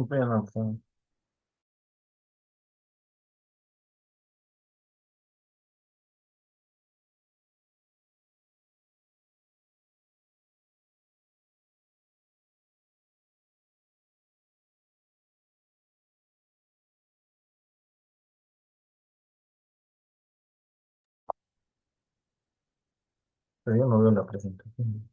Bueno, pues, pero yo no veo la presentación.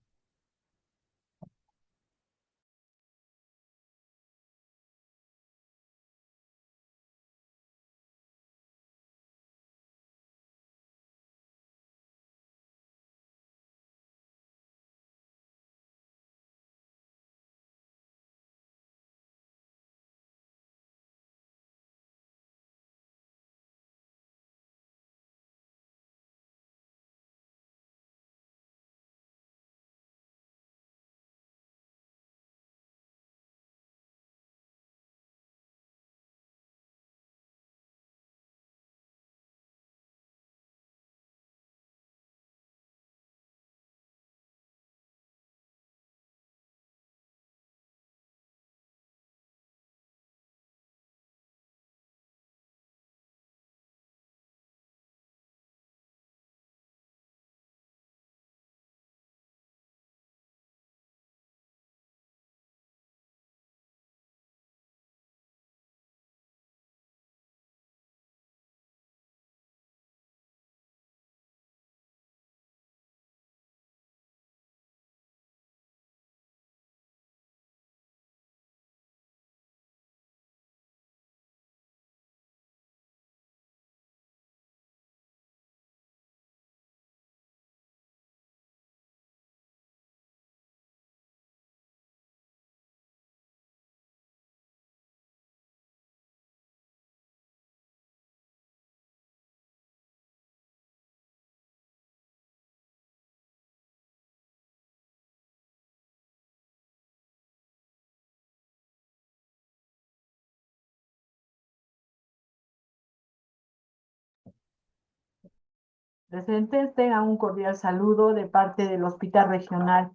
Presentes tengan un cordial saludo de parte del Hospital Regional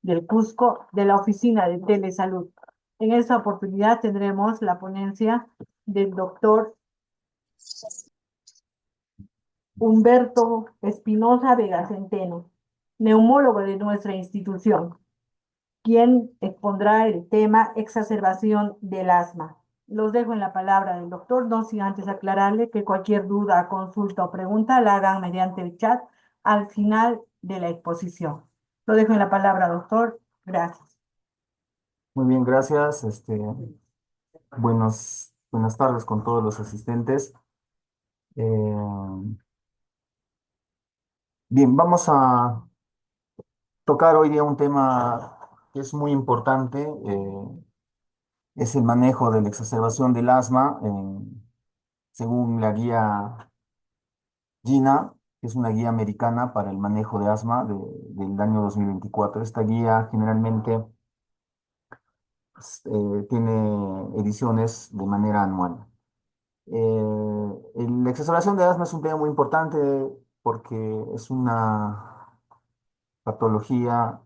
del Cusco, de la Oficina de Telesalud. En esta oportunidad tendremos la ponencia del doctor Humberto Espinosa Vega Centeno, neumólogo de nuestra institución, quien expondrá el tema exacerbación del asma. Los dejo en la palabra del doctor, no sin antes aclararle que cualquier duda, consulta o pregunta la hagan mediante el chat al final de la exposición. Lo dejo en la palabra, doctor. Gracias. Muy bien, gracias. Buenas tardes con todos los asistentes. Bien, vamos a tocar hoy día un tema que es muy importante, es el manejo de la exacerbación del asma, según la guía GINA, que es una guía americana para el manejo de asma del año 2024. Esta guía generalmente tiene ediciones de manera anual. La exacerbación de asma es un tema muy importante porque es una patología,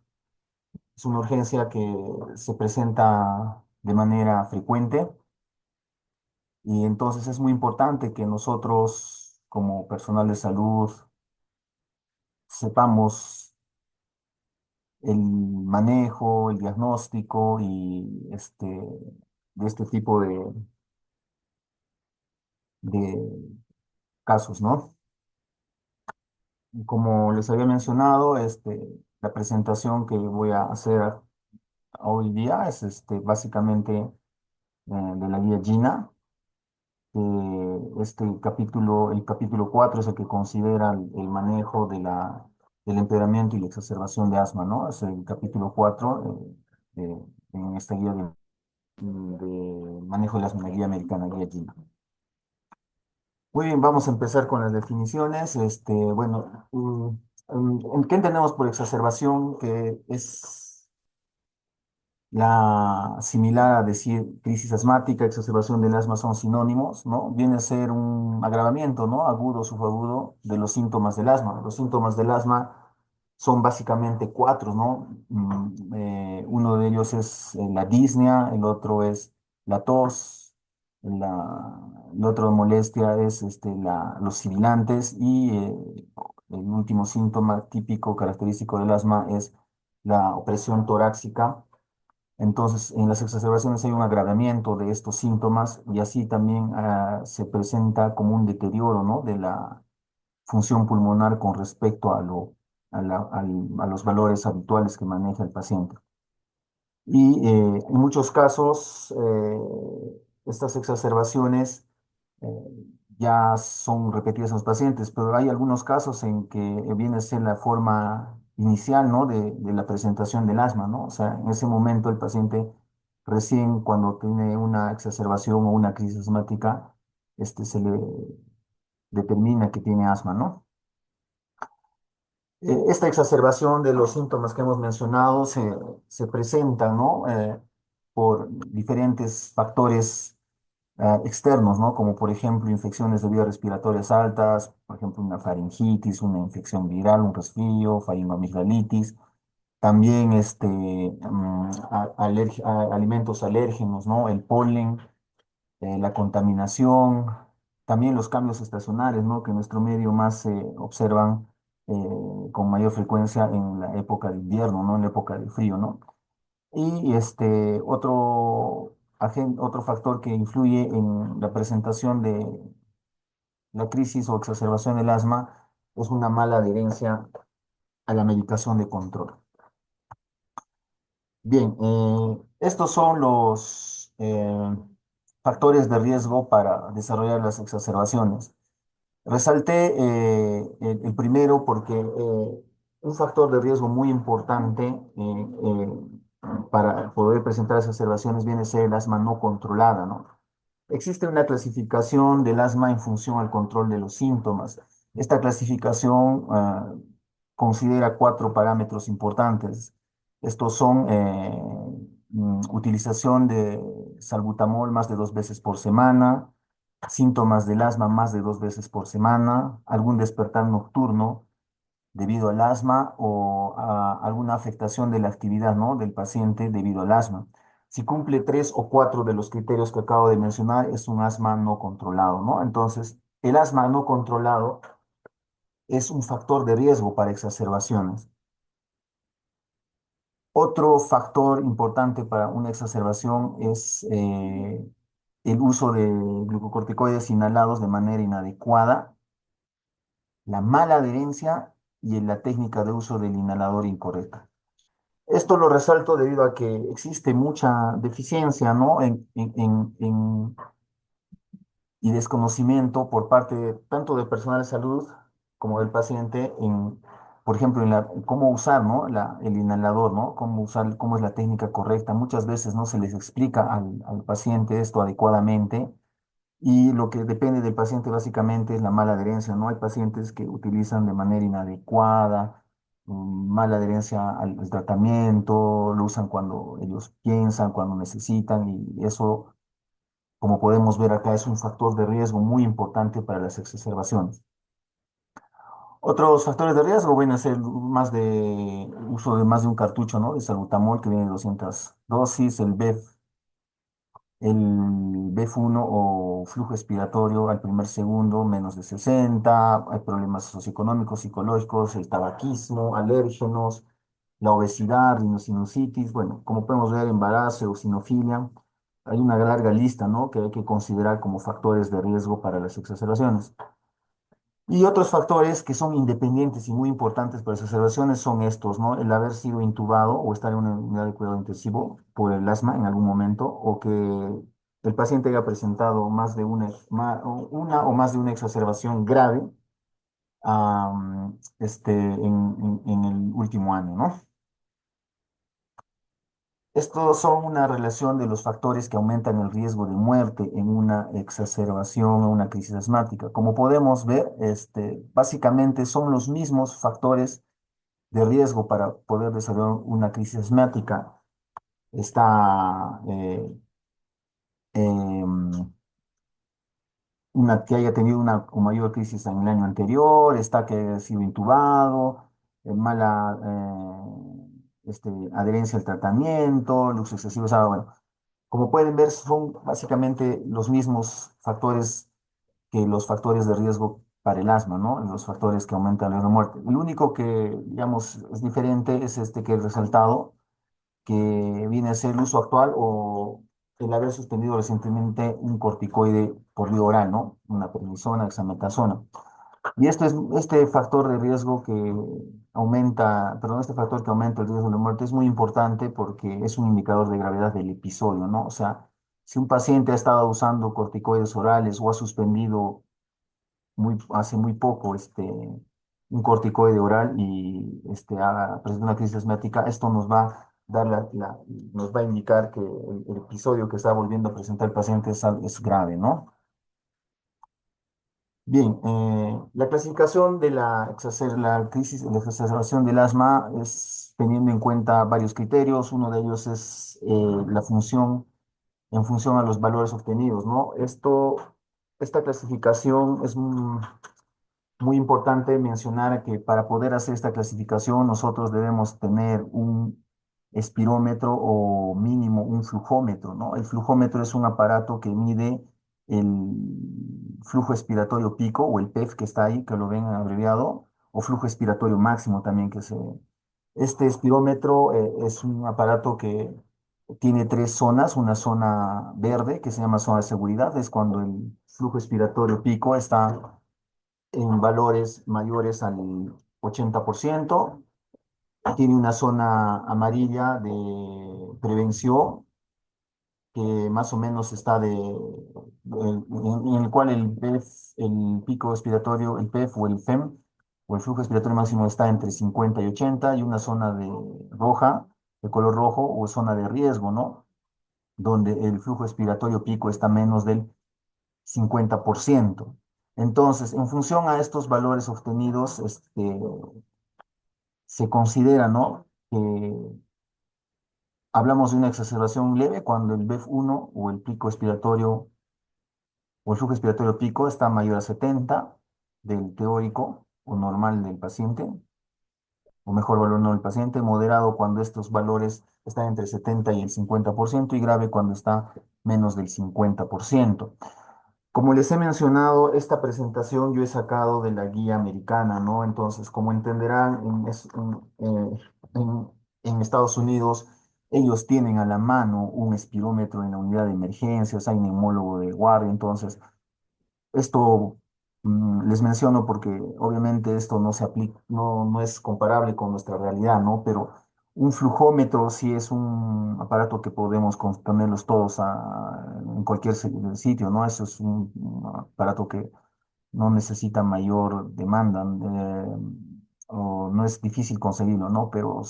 es una urgencia que se presenta de manera frecuente y entonces es muy importante que nosotros como personal de salud sepamos el manejo, el diagnóstico y de este tipo de casos, ¿no? Como les había mencionado, la presentación que voy a hacer hoy día es básicamente de la guía GINA. El capítulo 4 es el que considera el manejo del empeoramiento y la exacerbación de asma, ¿no? Es el capítulo 4 en esta guía de manejo de asma, la guía americana, guía GINA. Muy bien, vamos a empezar con las definiciones. Bueno, ¿qué entendemos por exacerbación? Que es la similar a decir crisis asmática, exacerbación del asma son sinónimos, ¿no? Viene a ser un agravamiento, ¿no? Agudo, subagudo de los síntomas del asma. Los síntomas del asma son básicamente cuatro, ¿no? Uno de ellos es la disnea, el otro es la tos, la otra molestia es los sibilantes y el último síntoma típico característico del asma es la opresión torácica. Entonces, en las exacerbaciones hay un agravamiento de estos síntomas y así también se presenta como un deterioro, ¿no?, de la función pulmonar con respecto a los valores habituales que maneja el paciente. Y en muchos casos, estas exacerbaciones eh, ya son repetidas en los pacientes, pero hay algunos casos en que viene a ser la forma inicial, ¿no?, de la presentación del asma, ¿no? O sea, en ese momento el paciente recién cuando tiene una exacerbación o una crisis asmática, se le determina que tiene asma, ¿no? Esta exacerbación de los síntomas que hemos mencionado se presenta, ¿no?, por diferentes factores externos, ¿no? Como por ejemplo infecciones de vías respiratorias altas, por ejemplo una faringitis, una infección viral, un resfrío, faringoamigdalitis, también alimentos alérgenos, ¿no? El polen, la contaminación, también los cambios estacionales, ¿no?, que en nuestro medio más se observan con mayor frecuencia en la época de invierno, ¿no?, en la época de frío, ¿no? Y otro factor que influye en la presentación de la crisis o exacerbación del asma es una mala adherencia a la medicación de control. Bien, estos son los factores de riesgo para desarrollar las exacerbaciones. Resalté el primero porque un factor de riesgo muy importante para poder presentar exacerbaciones viene a ser el asma no controlada, ¿no? Existe una clasificación del asma en función al control de los síntomas. Esta clasificación considera cuatro parámetros importantes. Estos son utilización de salbutamol más de 2 veces por semana, síntomas del asma más de 2 veces por semana, algún despertar nocturno debido al asma o alguna afectación de la actividad, ¿no?, del paciente debido al asma. Si cumple tres o cuatro de los criterios que acabo de mencionar, es un asma no controlado, ¿no? Entonces, el asma no controlado es un factor de riesgo para exacerbaciones. Otro factor importante para una exacerbación es el uso de glucocorticoides inhalados de manera inadecuada, la mala adherencia y la técnica de uso del inhalador incorrecta. Esto lo resalto debido a que existe mucha deficiencia, ¿no?, y desconocimiento por parte tanto del personal de salud como del paciente por ejemplo, en cómo usar, ¿no?, el inhalador, ¿no? Cómo usar, cómo es la técnica correcta. Muchas veces no se les explica al paciente esto adecuadamente y lo que depende del paciente básicamente es la mala adherencia, ¿no? Hay pacientes que utilizan de manera inadecuada, mala adherencia al tratamiento, lo usan cuando ellos piensan, cuando necesitan, y eso, como podemos ver acá, es un factor de riesgo muy importante para las exacerbaciones. Otros factores de riesgo van a ser uso de más de un cartucho, ¿no?, de salbutamol que viene de 200 dosis, el BF1 o flujo expiratorio al primer segundo menos de 60, hay problemas socioeconómicos, psicológicos, el tabaquismo, alérgenos, la obesidad, rinosinusitis, bueno, como podemos ver, embarazo, eosinofilia, hay una larga lista, ¿no?, que hay que considerar como factores de riesgo para las exacerbaciones. Y otros factores que son independientes y muy importantes para las exacerbaciones son estos, ¿no? El haber sido intubado o estar en una unidad de cuidado intensivo por el asma en algún momento, o que el paciente haya presentado una o más de una exacerbación grave en el último año, ¿no? Estos son una relación de los factores que aumentan el riesgo de muerte en una exacerbación o una crisis asmática. Como podemos ver, básicamente son los mismos factores de riesgo para poder desarrollar una crisis asmática. Está em, una que haya tenido una o mayor crisis en el año anterior, está que haya sido intubado, mala adherencia al tratamiento, luz excesiva, o sea, bueno, Como pueden ver, son básicamente los mismos factores que los factores de riesgo para el asma, ¿no? Los factores que aumentan el riesgo de muerte. El único que, digamos, es diferente es este que he resaltado, que viene a ser el uso actual o el haber suspendido recientemente un corticoide por vía oral, ¿no? Una prednisona, dexametasona. Y este factor de riesgo que aumenta, perdón, este factor que aumenta el riesgo de muerte es muy importante porque es un indicador de gravedad del episodio, ¿no? O sea, si un paciente ha estado usando corticoides orales o ha suspendido hace muy poco un corticoide oral y presenta una crisis asmática, esto nos va a dar nos va a indicar que el episodio que está volviendo a presentar el paciente es grave, ¿no? Bien, la clasificación de la crisis, la exacerbación del asma es teniendo en cuenta varios criterios. Uno de ellos es la función, en función a los valores obtenidos, ¿no? Esta clasificación es muy importante mencionar que para poder hacer esta clasificación nosotros debemos tener un espirómetro o mínimo un flujómetro, ¿no? El flujómetro es un aparato que mide el flujo expiratorio pico o el PEF que está ahí, que lo ven abreviado, o flujo expiratorio máximo también que se... Este espirómetro es un aparato que tiene tres zonas, una zona verde que se llama zona de seguridad, es cuando el flujo expiratorio pico está en valores mayores al 80%. Tiene una zona amarilla de prevención que más o menos está en el cual el PEF, el pico expiratorio, el PEF o el FEM, o el flujo expiratorio máximo está entre 50 y 80, y una zona de roja, de color rojo, o zona de riesgo, ¿no? Donde el flujo expiratorio pico está menos del 50%. Entonces, en función a estos valores obtenidos, se considera, ¿no? Que hablamos de una exacerbación leve cuando el BEF1 o el pico expiratorio o el flujo expiratorio pico está mayor a 70 del teórico o normal del paciente, o mejor valor no del paciente, moderado cuando estos valores están entre 70 y el 50%, y grave cuando está menos del 50%. Como les he mencionado, esta presentación yo he sacado de la guía americana, ¿no? Entonces, como entenderán, en Estados Unidos ellos tienen a la mano un espirómetro en la unidad de emergencias, hay un neumólogo de guardia. Entonces esto les menciono porque obviamente esto no se aplica, no es comparable con nuestra realidad, ¿no? Pero un flujómetro sí es un aparato que podemos ponerlos todos en cualquier sitio, ¿no? Eso es un aparato que no necesita mayor demanda, o no es difícil conseguirlo, ¿no? Pero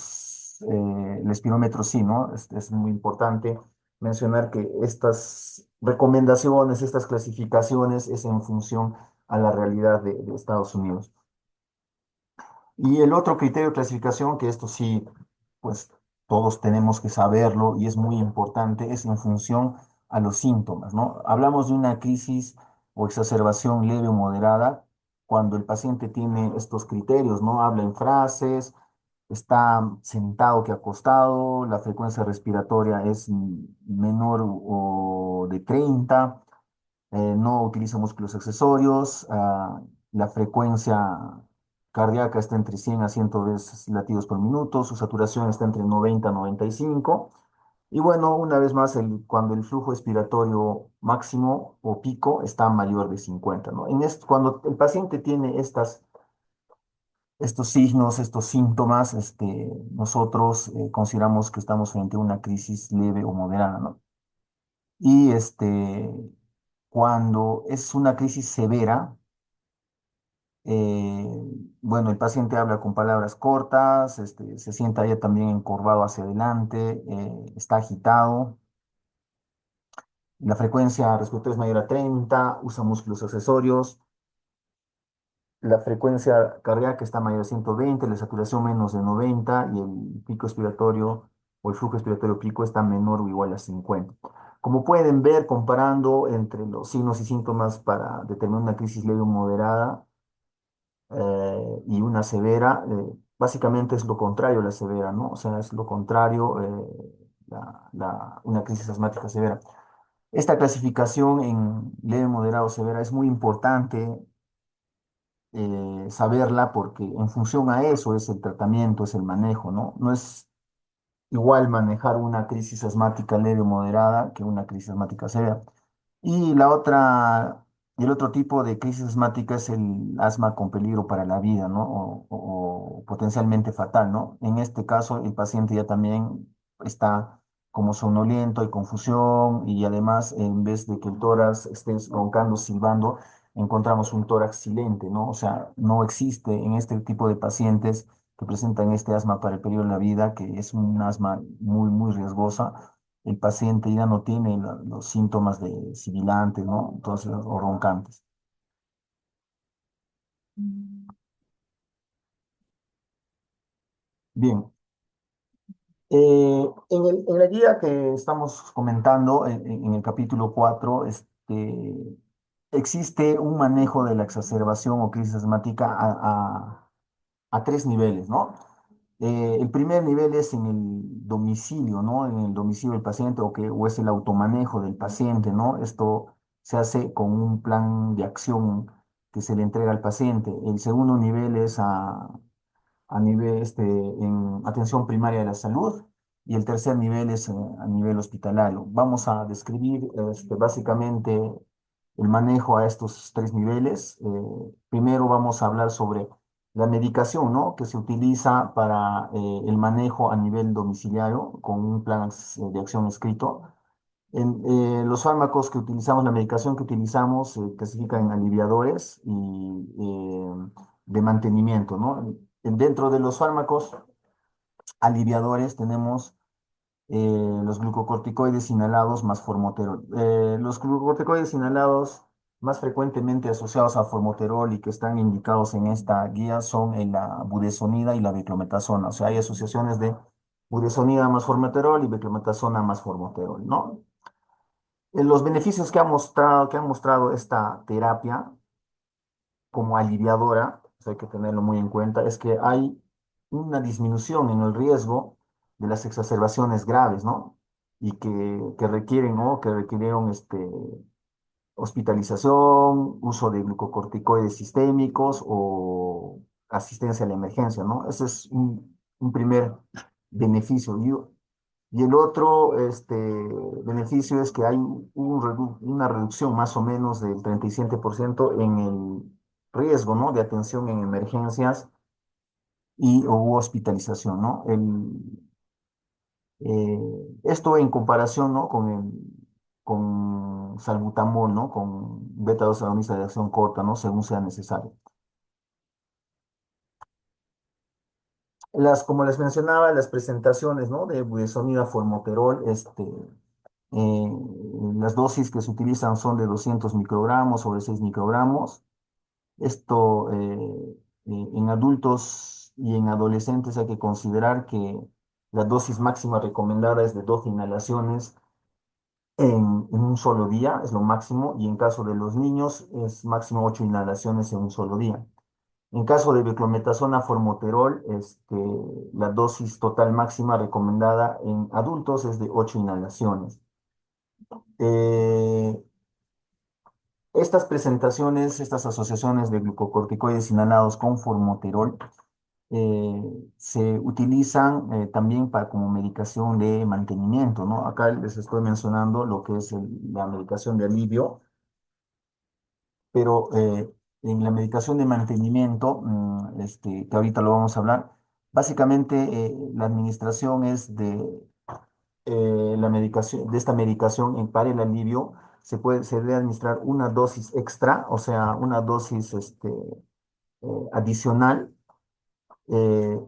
el espirómetro sí, ¿no? Es muy importante mencionar que estas recomendaciones, estas clasificaciones es en función a la realidad de Estados Unidos. Y el otro criterio de clasificación, que esto sí, pues todos tenemos que saberlo y es muy importante, es en función a los síntomas, ¿no? Hablamos de una crisis o exacerbación leve o moderada cuando el paciente tiene estos criterios, ¿no? Habla en frases, está sentado que acostado, la frecuencia respiratoria es menor o de 30, no utiliza músculos accesorios, la frecuencia cardíaca está entre 100 a 110 latidos por minuto, su saturación está entre 90 a 95. Y bueno, una vez más, cuando el flujo expiratorio máximo o pico está mayor de 50, ¿no? Cuando el paciente tiene estos signos, estos síntomas, nosotros consideramos que estamos frente a una crisis leve o moderada, ¿no? Y cuando es una crisis severa, eh, bueno, el paciente habla con palabras cortas, se sienta ya también encorvado hacia adelante, está agitado, la frecuencia respiratoria es mayor a 30, usa músculos accesorios, la frecuencia cardíaca está mayor a 120, la saturación menos de 90, y el pico expiratorio o el flujo expiratorio pico está menor o igual a 50. Como pueden ver, comparando entre los signos y síntomas para determinar una crisis leve o moderada, y una severa, básicamente es lo contrario a la severa, ¿no? O sea, es lo contrario. una crisis asmática severa. Esta clasificación en leve, moderado, severa es muy importante saberla porque en función a eso es el tratamiento, es el manejo, ¿no? No es igual manejar una crisis asmática leve o moderada que una crisis asmática severa. Y y el otro tipo de crisis asmática es el asma con peligro para la vida, ¿no? O potencialmente fatal, ¿no? En este caso, el paciente ya también está como somnoliento, hay confusión y además, en vez de que el tórax esté roncando, silbando, encontramos un tórax silente, ¿no? O sea, no existe en este tipo de pacientes que presentan este asma para el periodo de la vida, que es un asma muy, muy riesgosa. El paciente ya no tiene los síntomas de sibilantes, ¿no? Entonces, o roncantes. Bien, en la guía que estamos comentando, en el capítulo 4, existe un manejo de la exacerbación o crisis asmática a tres niveles, ¿no? El primer nivel es en el domicilio, ¿no? En el domicilio del paciente o es el automanejo del paciente, ¿no? Esto se hace con un plan de acción que se le entrega al paciente. El segundo nivel es a nivel, en atención primaria de la salud y el tercer nivel es a nivel hospitalario. Vamos a describir básicamente el manejo a estos tres niveles. Primero vamos a hablar sobre la medicación, ¿no? Que se utiliza para el manejo a nivel domiciliario con un plan de acción escrito. Los fármacos que utilizamos, la medicación que utilizamos, se clasifica en aliviadores y de mantenimiento, ¿no? Dentro de los fármacos aliviadores tenemos los glucocorticoides inhalados más formoterol. Los glucocorticoides inhalados más frecuentemente asociados a formoterol y que están indicados en esta guía son la budesonida y la beclometasona. O sea, hay asociaciones de budesonida más formoterol y beclometasona más formoterol, ¿no? Los beneficios que ha mostrado esta terapia como aliviadora, eso hay que tenerlo muy en cuenta, es que hay una disminución en el riesgo de las exacerbaciones graves, ¿no? Y que requieren, ¿no? Que requirieron hospitalización, uso de glucocorticoides sistémicos o asistencia a la emergencia, ¿no? Ese es un primer beneficio. Y el otro beneficio es que hay una reducción más o menos del 37% en el riesgo, ¿no? De atención en emergencias o hospitalización, ¿no? Esto en comparación, ¿no? Con salbutamol, ¿no? Con beta-2 agonista de acción corta, ¿no? Según sea necesario. Como les mencionaba, las presentaciones, ¿no? De budesonida formoterol, Eh, las dosis que se utilizan son de 200 microgramos sobre 6 microgramos. Esto en adultos y en adolescentes hay que considerar que la dosis máxima recomendada es de 12 inhalaciones en un solo día, es lo máximo, y en caso de los niños es máximo 8 inhalaciones en un solo día. En caso de beclometasona formoterol, la dosis total máxima recomendada en adultos es de 8 inhalaciones. Eh, Estas presentaciones, estas asociaciones de glucocorticoides inhalados con formoterol se utilizan también como medicación de mantenimiento, ¿no? Acá les estoy mencionando lo que es la medicación de alivio, pero en la medicación de mantenimiento, que ahorita lo vamos a hablar, básicamente la administración es la medicación, de esta medicación para el alivio se debe administrar una dosis extra, o sea, una dosis adicional,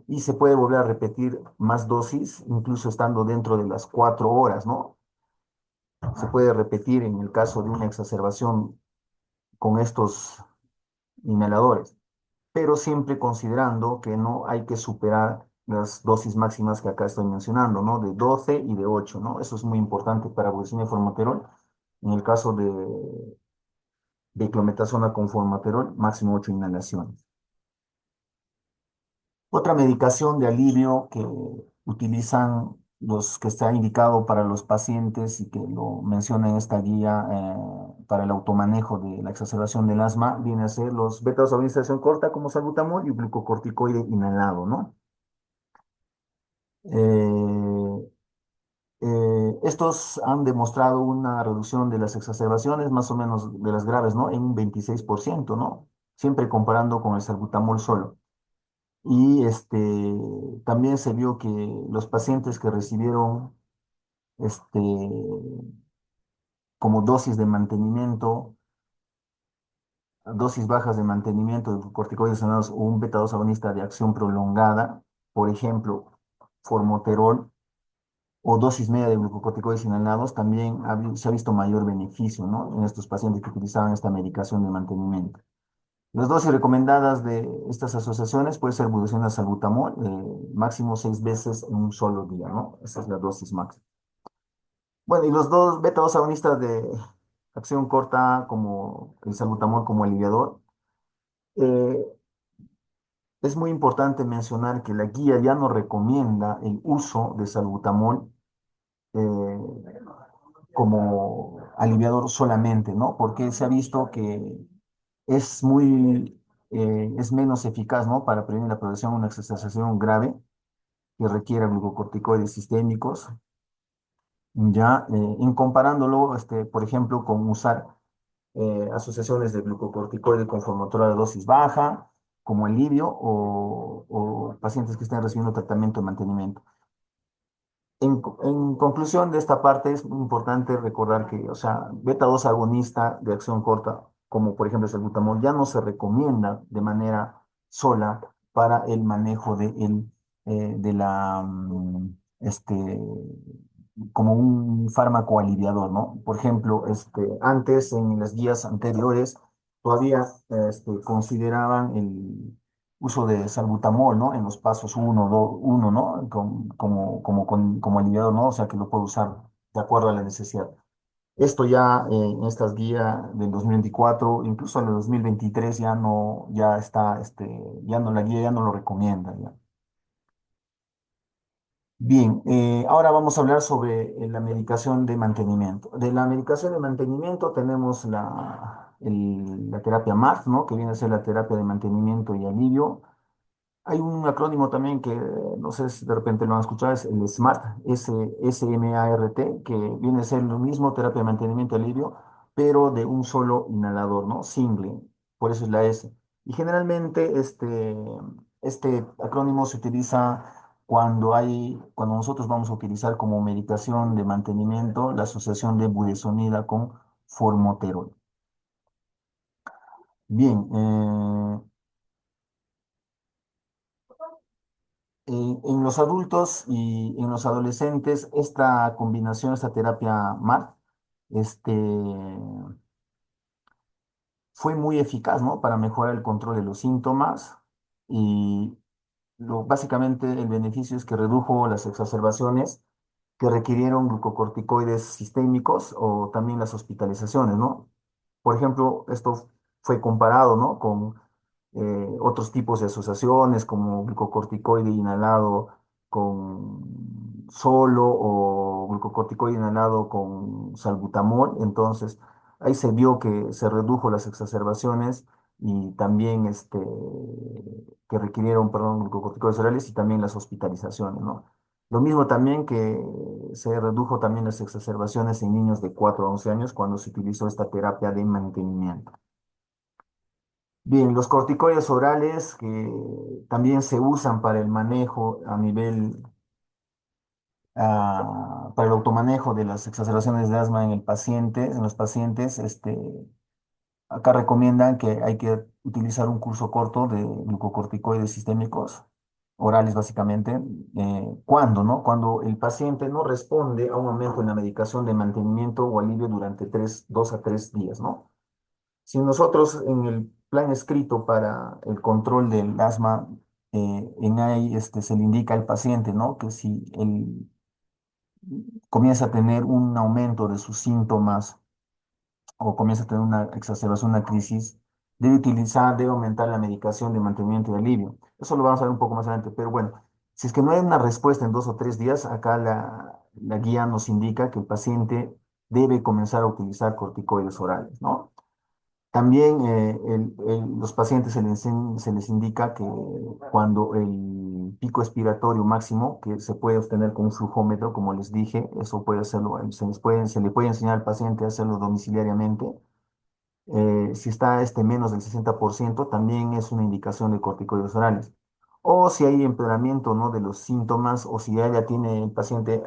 y se puede volver a repetir más dosis, incluso estando dentro de las 4 horas, ¿no? Se puede repetir en el caso de una exacerbación con estos inhaladores, pero siempre considerando que no hay que superar las dosis máximas que acá estoy mencionando, ¿no? De 12 y de 8, ¿no? Eso es muy importante para glucina y formoterol. En el caso de clometasona con formoterol, máximo 8 inhalaciones. Otra medicación de alivio que utilizan los que está indicado para los pacientes y que lo menciona en esta guía para el automanejo de la exacerbación del asma, viene a ser los beta-2 agonistas de acción corta como salbutamol y glucocorticoide inhalado, ¿no? Eh, Estos han demostrado una reducción de las exacerbaciones, más o menos de las graves, ¿no? En un 26%, ¿no? Siempre comparando con el salbutamol solo. Y también se vio que los pacientes que recibieron este, como dosis de mantenimiento, dosis bajas de mantenimiento de corticoides anulados o un beta-2 agonista de acción prolongada, por ejemplo, formoterol o dosis media de glucocorticoides inhalados, también se ha visto mayor beneficio, ¿no? En estos pacientes que utilizaban esta medicación de mantenimiento. Las dosis recomendadas de estas asociaciones puede ser budesonida salbutamol, máximo 6 veces en un solo día, ¿no? Esa es la dosis máxima. Bueno, y los dos beta-2 agonistas de acción corta, como el salbutamol como aliviador, eh, es muy importante mencionar que la guía ya no recomienda el uso de salbutamol eh, como aliviador solamente, ¿no? Porque se ha visto que es menos eficaz, ¿no? Para prevenir la progresión de una exacerbación grave que requiera glucocorticoides sistémicos, ya en comparándolo, por ejemplo, con usar asociaciones de glucocorticoide con formoterol de dosis baja, como alivio, o pacientes que estén recibiendo tratamiento de mantenimiento. En conclusión de esta parte, es muy importante recordar que, o sea, beta-2 agonista de acción corta, como por ejemplo el salbutamol, ya no se recomienda de manera sola para el manejo de la, como un fármaco aliviador, ¿no? Por ejemplo, antes, en las guías anteriores, todavía consideraban el uso de salbutamol, ¿no? En los pasos uno, ¿no? Como aliviador, ¿no? O sea, que lo puedo usar de acuerdo a la necesidad. Esto ya en estas guías del 2024, incluso en el 2023 ya no, ya está, ya no, la guía ya no lo recomienda, ya. Bien, ahora vamos a hablar sobre la medicación de mantenimiento. De la medicación de mantenimiento tenemos la terapia MART, ¿no? Que viene a ser la terapia de mantenimiento y alivio. Hay un acrónimo también que no sé si de repente lo han escuchado, es el SMART, SMART, que viene a ser lo mismo, terapia de mantenimiento y alivio, pero de un solo inhalador, ¿no? Single, por eso es la S. Y generalmente este acrónimo se utiliza cuando nosotros vamos a utilizar como medicación de mantenimiento la asociación de budesonida con formoterol. Bien, en los adultos y en los adolescentes, esta combinación, esta terapia MART, este, fue muy eficaz, ¿no? Para mejorar el control de los síntomas y básicamente el beneficio es que redujo las exacerbaciones que requirieron glucocorticoides sistémicos o también las hospitalizaciones, ¿no? Por ejemplo, esto fue comparado, ¿no? Con otros tipos de asociaciones como glucocorticoide inhalado con solo o glucocorticoide inhalado con salbutamol. Entonces, ahí se vio que se redujo las exacerbaciones y también que requirieron, perdón, glucocorticoides orales y también las hospitalizaciones, ¿no? Lo mismo también que se redujo también las exacerbaciones en niños de 4 a 11 años cuando se utilizó esta terapia de mantenimiento. Bien, los corticoides orales que también se usan para el manejo a nivel, para el automanejo de las exacerbaciones de asma en el paciente, en los pacientes, acá recomiendan que hay que utilizar un curso corto de glucocorticoides sistémicos, orales básicamente. ¿Cuándo, no? Cuando el paciente no responde a un aumento en la medicación de mantenimiento o alivio durante 2 a 3 días, ¿no? Si nosotros en el plan escrito para el control del asma, en ahí se le indica al paciente, ¿no? Que si él comienza a tener un aumento de sus síntomas o comienza a tener una exacerbación, una crisis, debe aumentar la medicación de mantenimiento y alivio. Eso lo vamos a ver un poco más adelante, pero bueno, Si es que no hay una respuesta en 2 o 3 días, acá la guía nos indica que el paciente debe comenzar a utilizar corticoides orales, ¿no? También los pacientes se les indica que cuando el pico expiratorio máximo, que se puede obtener con un flujómetro, como les dije, eso puede hacerlo, se le puede enseñar al paciente a hacerlo domiciliariamente. Si está menos del 60%, también es una indicación de corticoides orales. O si hay empeoramiento, ¿no?, de los síntomas, o si ya tiene el paciente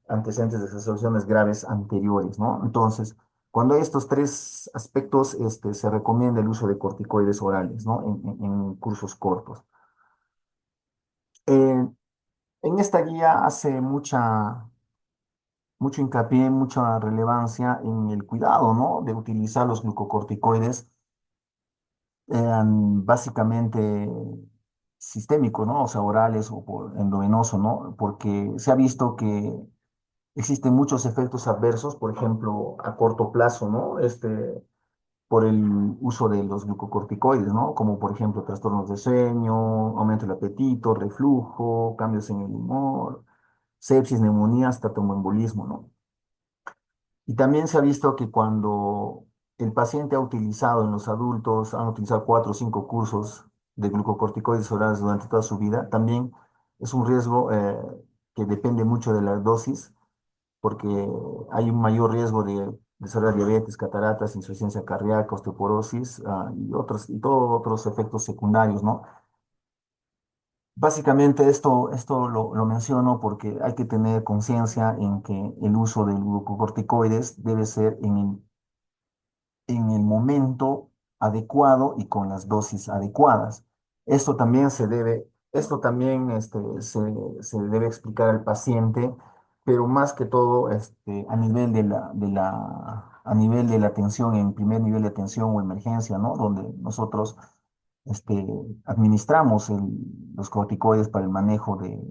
antecedentes de exacerbaciones graves anteriores, ¿no? Entonces, cuando hay estos tres aspectos, se recomienda el uso de corticoides orales, ¿no? En cursos cortos. Eh, en esta guía hace mucho hincapié, mucha relevancia en el cuidado, ¿no?, de utilizar los glucocorticoides básicamente sistémicos, ¿no? O sea, orales o por endovenoso, ¿no? Porque se ha visto que existen muchos efectos adversos, por ejemplo, a corto plazo, ¿no? Por el uso de los glucocorticoides, ¿no? Como por ejemplo trastornos de sueño, aumento del apetito, reflujo, cambios en el humor, sepsis, neumonía, hasta tromboembolismo, ¿no? Y también se ha visto que cuando el paciente ha utilizado en los adultos, han utilizado 4 o 5 cursos de glucocorticoides orales durante toda su vida, también es un riesgo que depende mucho de la dosis, porque hay un mayor riesgo de desarrollar diabetes, cataratas, insuficiencia cardíaca, osteoporosis, y todos otros efectos secundarios, ¿no? Básicamente esto lo menciono porque hay que tener conciencia en que el uso de glucocorticoides debe ser en el momento adecuado y con las dosis adecuadas. Esto también se debe explicar al paciente, pero más que todo a nivel a nivel de la atención, en primer nivel de atención o emergencia, ¿no? Donde nosotros este, administramos los corticoides para el manejo de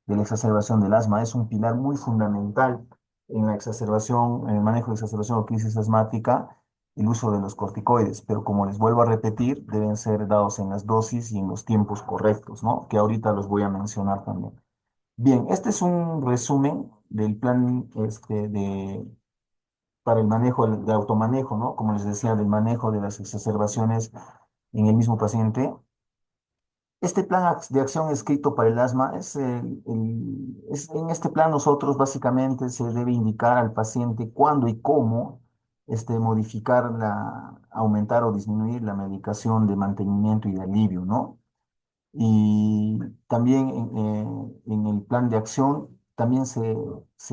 la exacerbación del asma. Es un pilar muy fundamental en la exacerbación, en el manejo de exacerbación o crisis asmática, el uso de los corticoides, pero como les vuelvo a repetir, deben ser dados en las dosis y en los tiempos correctos, ¿no? Que ahorita los voy a mencionar también. Bien, este es un resumen del plan para el manejo de automanejo, ¿no? Como les decía, del manejo de las exacerbaciones en el mismo paciente. Este plan de acción escrito para el asma en este plan nosotros básicamente se debe indicar al paciente cuándo y cómo modificar aumentar o disminuir la medicación de mantenimiento y de alivio, ¿no? Y también en el plan de acción también se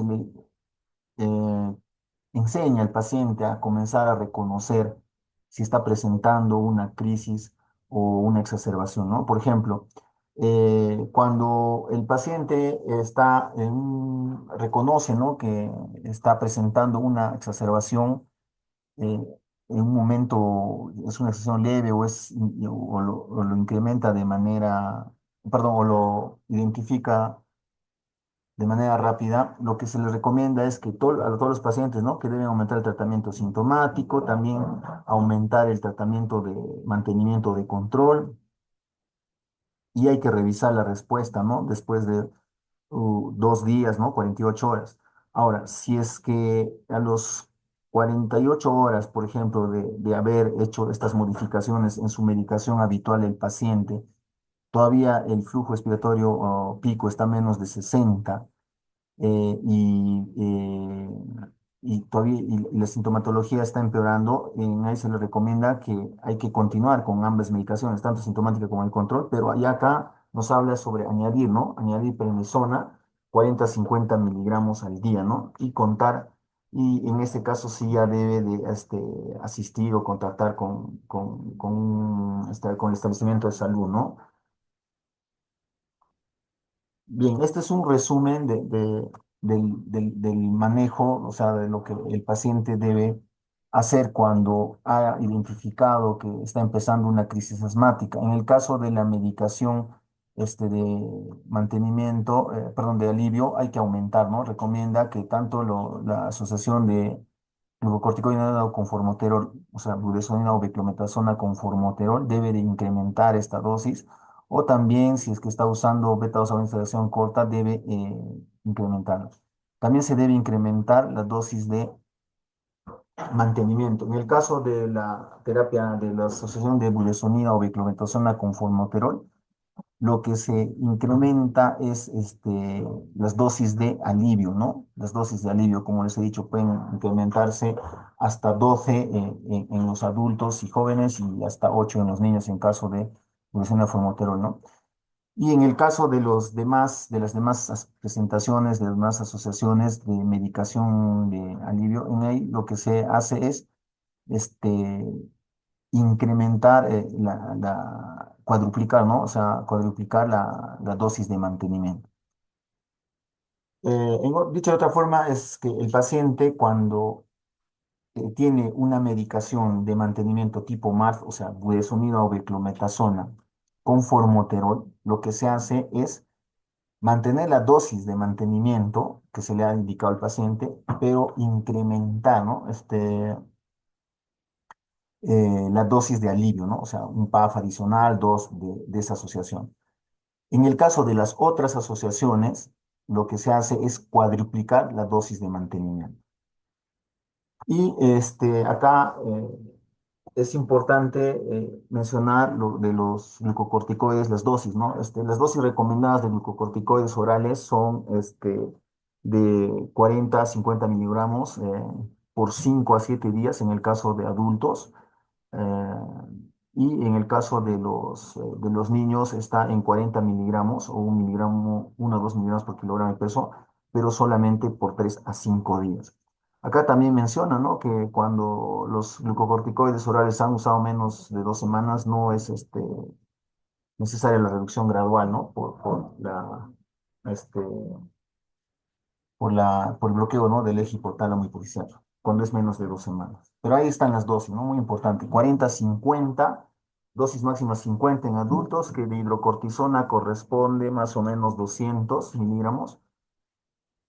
le eh, enseña al paciente a comenzar a reconocer si está presentando una crisis o una exacerbación, ¿no? Por ejemplo, cuando el paciente reconoce, ¿no?, que está presentando una exacerbación, eh, en un momento es una exacerbación leve o lo incrementa de manera, perdón, o lo identifica de manera rápida, lo que se les recomienda es que a todos los pacientes, ¿no?, que deben aumentar el tratamiento sintomático, también aumentar el tratamiento de mantenimiento de control, y hay que revisar la respuesta, ¿no?, después de 2 días, ¿no?, 48 horas. Ahora, si es que a los 48 horas, por ejemplo, de haber hecho estas modificaciones en su medicación habitual del paciente, todavía el flujo expiratorio pico está menos de 60, eh, y, eh, y todavía y la sintomatología está empeorando, en ahí se le recomienda que hay que continuar con ambas medicaciones, tanto sintomática como el control, pero allá acá nos habla sobre añadir, ¿no? Añadir prednisona, 40 a 50 miligramos al día, ¿no? Y en este caso sí ya debe de asistir o contactar con el establecimiento de salud, ¿no? Bien, este es un resumen del manejo, o sea, de lo que el paciente debe hacer cuando ha identificado que está empezando una crisis asmática. En el caso de la medicación de mantenimiento, perdón, de alivio, hay que aumentar, ¿no? Recomienda que tanto la asociación de glucocorticoide con formoterol, o sea, budesonida o beclometasona con formoterol, debe de incrementar esta dosis, o también si es que está usando beta 2 administración corta, debe incrementarlo. También se debe incrementar la dosis de mantenimiento. En el caso de la terapia de la asociación de budesonida o beclometasona con formoterol, lo que se incrementa es las dosis de alivio, ¿no? Las dosis de alivio, como les he dicho, pueden incrementarse hasta 12 en los adultos y jóvenes y hasta 8 en los niños en caso de budesonida formoterol, ¿no? Y en el caso de los demás, de las demás presentaciones, de las demás asociaciones de medicación de alivio, en ahí lo que se hace es este, incrementar, cuadruplicar, ¿no? O sea, cuadruplicar la dosis de mantenimiento. Dicho de otra forma, es que el paciente cuando tiene una medicación de mantenimiento tipo MARF, o sea, budesonida o beclometasona con formoterol, lo que se hace es mantener la dosis de mantenimiento que se le ha indicado al paciente, pero incrementar, ¿no? La dosis de alivio, ¿no? O sea, un PAF adicional, dos de esa asociación. En el caso de las otras asociaciones, lo que se hace es cuadruplicar la dosis de mantenimiento. Y acá es importante mencionar lo de los glucocorticoides, las dosis, ¿no? Las dosis recomendadas de glucocorticoides orales son de 40 a 50 miligramos por 5 a 7 días en el caso de adultos. eh, y en el caso de los niños está en 40 miligramos o 1 miligramo, 1 o 2 miligramos por kilogramo de peso, pero solamente por 3 a 5 días. Acá también menciona, ¿no? Que cuando los glucocorticoides orales han usado menos de 2 semanas, no es necesaria la reducción gradual, ¿no? Este, por el bloqueo, ¿no? del eje hipotálamo hipofisiario, cuando es menos de 2 semanas. Pero ahí están las dosis, ¿no? Muy importante. 40, 50, dosis máxima 50 en adultos, que de hidrocortisona corresponde más o menos 200 miligramos,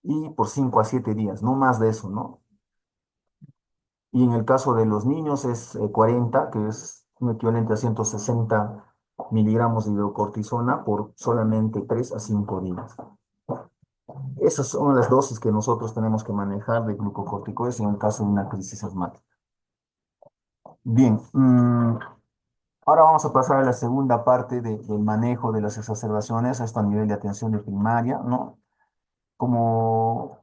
y por 5 a 7 días, no más de eso, ¿no? Y en el caso de los niños es 40, que es un equivalente a 160 miligramos de hidrocortisona por solamente 3 a 5 días. Esas son las dosis que nosotros tenemos que manejar de glucocorticoides en el caso de una crisis asmática. Bien, ahora vamos a pasar a la segunda parte del manejo de las exacerbaciones, esto a nivel de atención de primaria, ¿no? Como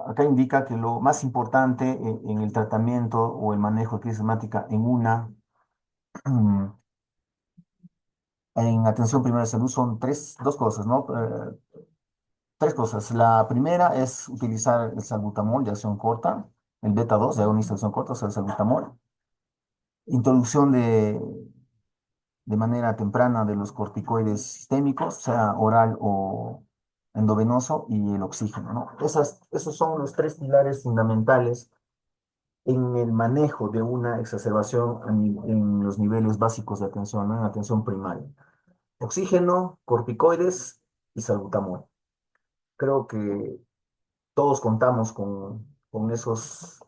acá indica que lo más importante en el tratamiento o el manejo de crisis asmática en atención primaria de salud son dos cosas, ¿no? Tres cosas. La primera es utilizar el salbutamol de acción corta, el beta 2 de agonista de acción corta, o sea, el salbutamol. Introducción de manera temprana de los corticoides sistémicos, sea oral o endovenoso, y el oxígeno, ¿no? Esos son los tres pilares fundamentales en el manejo de una exacerbación en los niveles básicos de atención, ¿no? En atención primaria. Oxígeno, corticoides y salbutamol. Creo que todos contamos con esos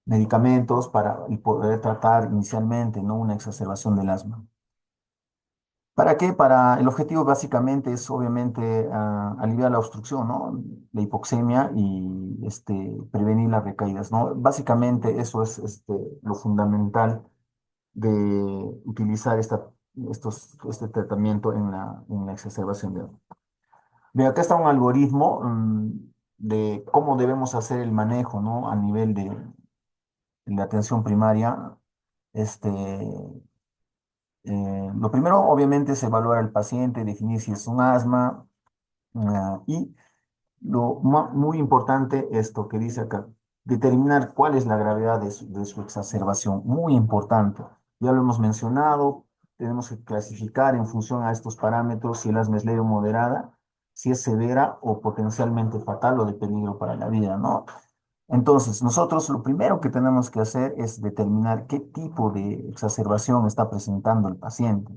medicamentos para y poder tratar inicialmente, ¿no? una exacerbación del asma. ¿Para qué? El objetivo básicamente es obviamente aliviar la obstrucción, ¿no? La hipoxemia y prevenir las recaídas, ¿no? Básicamente eso es lo fundamental de utilizar este tratamiento en la exacerbación de asma. Bien, acá está un algoritmo de cómo debemos hacer el manejo, ¿no? A nivel de la atención primaria. Este, lo primero, obviamente, es evaluar al paciente, definir si es un asma, y muy importante, esto que dice acá, determinar cuál es la gravedad de su exacerbación. Muy importante. Ya lo hemos mencionado, tenemos que clasificar en función a estos parámetros si el asma es leve o moderada, si es severa o potencialmente fatal o de peligro para la vida, ¿no? Entonces, nosotros lo primero que tenemos que hacer es determinar qué tipo de exacerbación está presentando el paciente.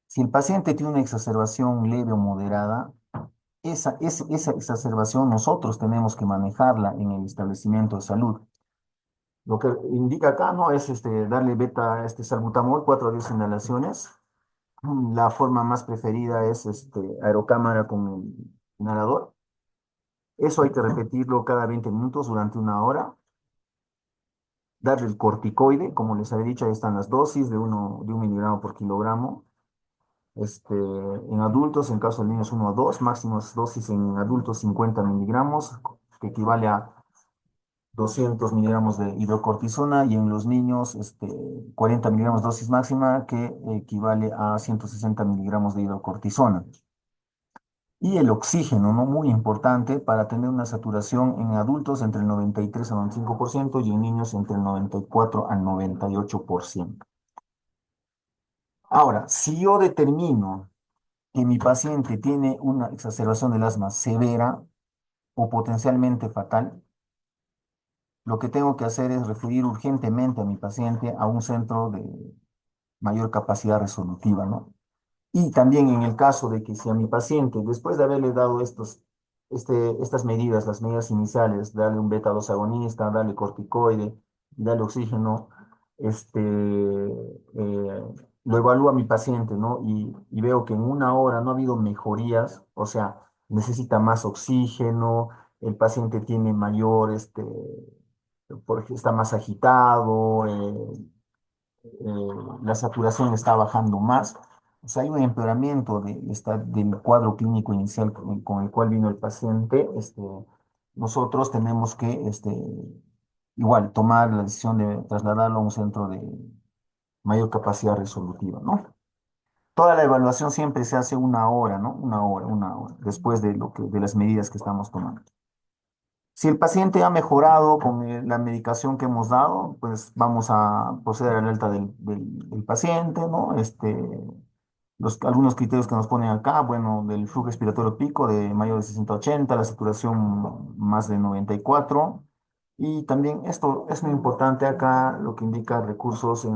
Si el paciente tiene una exacerbación leve o moderada, esa exacerbación nosotros tenemos que manejarla en el establecimiento de salud. Lo que indica acá, ¿no? Es darle beta, salbutamol, 4 a 10 inhalaciones, La forma más preferida es aerocámara con el inhalador. Eso hay que repetirlo cada 20 minutos durante una hora. Darle el corticoide, como les había dicho, ahí están las dosis de 1 miligramo por kilogramo. En adultos, en caso de niños 1 o 2, máximas dosis en adultos 50 miligramos, que equivale a 200 miligramos de hidrocortisona, y en los niños 40 miligramos dosis máxima, que equivale a 160 miligramos de hidrocortisona. Y el oxígeno, ¿no? Muy importante para tener una saturación en adultos entre el 93 al 95% y en niños entre el 94 al 98%. Ahora, si yo determino que mi paciente tiene una exacerbación del asma severa o potencialmente fatal, lo que tengo que hacer es referir urgentemente a mi paciente a un centro de mayor capacidad resolutiva, ¿no? Y también en el caso de que si a mi paciente, después de haberle dado estas medidas, las medidas iniciales, darle un beta 2 agonista, darle corticoide, darle oxígeno, lo evalúo a mi paciente, ¿no? Y veo que en una hora no ha habido mejorías, o sea, necesita más oxígeno, el paciente tiene mayor, está más agitado, la saturación está bajando más. O sea, hay un empeoramiento del cuadro clínico inicial con el cual vino el paciente. Nosotros tenemos que, igual, tomar la decisión de trasladarlo a un centro de mayor capacidad resolutiva, ¿no? Toda la evaluación siempre se hace una hora, ¿no? Una hora, después de las medidas que estamos tomando. Si el paciente ha mejorado con la medicación que hemos dado, pues vamos a proceder al alta del paciente, ¿no? Algunos criterios que nos ponen acá, bueno, del flujo expiratorio pico de mayor de 680, la saturación más de 94. Y también esto es muy importante acá, lo que indica recursos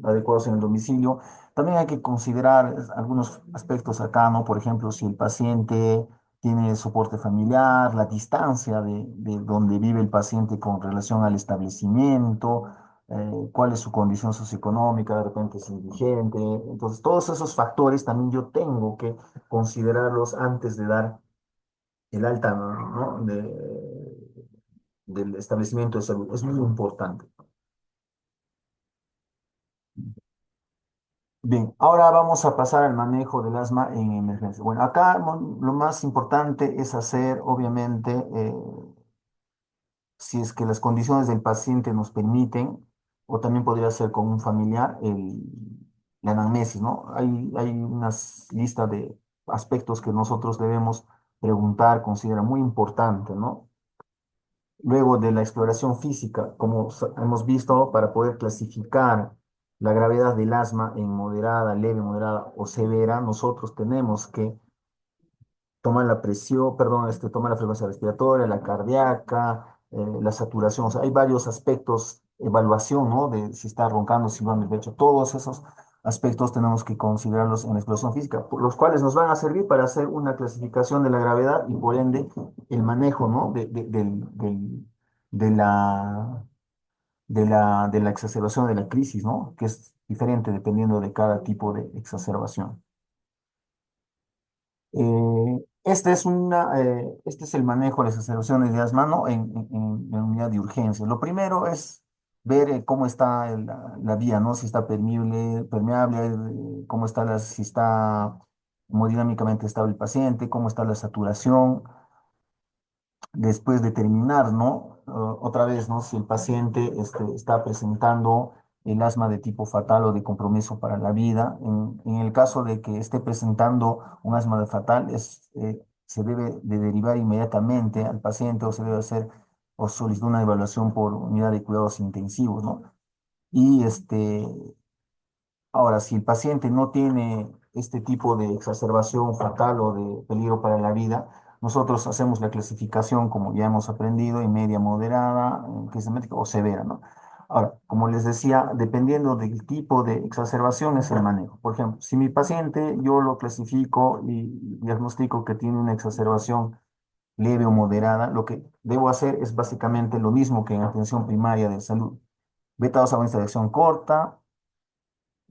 adecuados en el domicilio. También hay que considerar algunos aspectos acá, ¿no? Por ejemplo, si el paciente tiene soporte familiar, la distancia de donde vive el paciente con relación al establecimiento, cuál es su condición socioeconómica, de repente es indigente. Entonces, todos esos factores también yo tengo que considerarlos antes de dar el alta, ¿no? Del establecimiento de salud. Es muy importante. Bien, ahora vamos a pasar al manejo del asma en emergencia. Bueno, acá lo más importante es hacer, obviamente, si es que las condiciones del paciente nos permiten, o también podría ser con un familiar, la anamnesis, ¿no? Hay una lista de aspectos que nosotros debemos preguntar, considera muy importante, ¿no? Luego de la exploración física, como hemos visto, para poder clasificar la gravedad del asma en moderada, leve, moderada o severa, nosotros tenemos que toma la presión, perdón, toma la frecuencia respiratoria, la cardíaca, la saturación. O sea, hay varios aspectos, evaluación, ¿no? De si está roncando, si va en el pecho. Todos esos aspectos tenemos que considerarlos en la exploración física, por los cuales nos van a servir para hacer una clasificación de la gravedad y por ende el manejo, ¿no? De la, de la exacerbación de la crisis, ¿no? Que es diferente dependiendo de cada tipo de exacerbación. Este es el manejo de las observaciones de asma, ¿no? En unidad de urgencia. Lo primero es ver cómo está la vía, ¿no? Si está permeable, cómo está si está hemodinámicamente estable el paciente, cómo está la saturación. Después determinar, ¿no? Otra vez, ¿no? Si el paciente está presentando el asma de tipo fatal o de compromiso para la vida. En el caso de que esté presentando un asma de fatal, se debe de derivar inmediatamente al paciente, o se debe hacer o solicitar una evaluación por unidad de cuidados intensivos, ¿no? Y ahora, si el paciente no tiene este tipo de exacerbación fatal o de peligro para la vida, nosotros hacemos la clasificación, como ya hemos aprendido, en media, moderada, crisis médica o severa, ¿no? Ahora, como les decía, dependiendo del tipo de exacerbación es el manejo. Por ejemplo, si mi paciente yo lo clasifico y diagnostico que tiene una exacerbación leve o moderada, lo que debo hacer es básicamente lo mismo que en atención primaria de salud. Beta 2 agonista de acción corta,